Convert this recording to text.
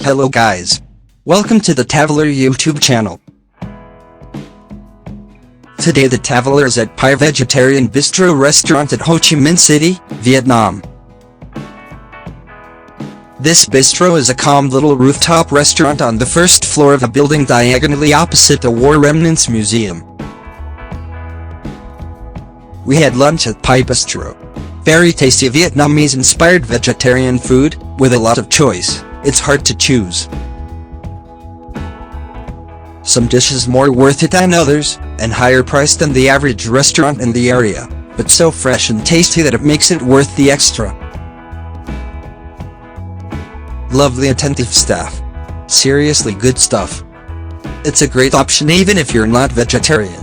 Hello guys. Welcome to the Traveler YouTube channel. Today the Traveler is at Pi Vegetarian Bistro restaurant at Ho Chi Minh City, Vietnam. This bistro is a calm little rooftop restaurant on the first floor of a building diagonally opposite the War Remnants Museum. We had lunch at Pi Bistro. Very tasty Vietnamese-inspired vegetarian food, with a lot of choice. It's hard to choose. Some dishes more worth it than others, and higher priced than the average restaurant in the area, but so fresh and tasty that it makes it worth the extra. Lovely attentive staff. Seriously good stuff. It's a great option even if you're not vegetarian.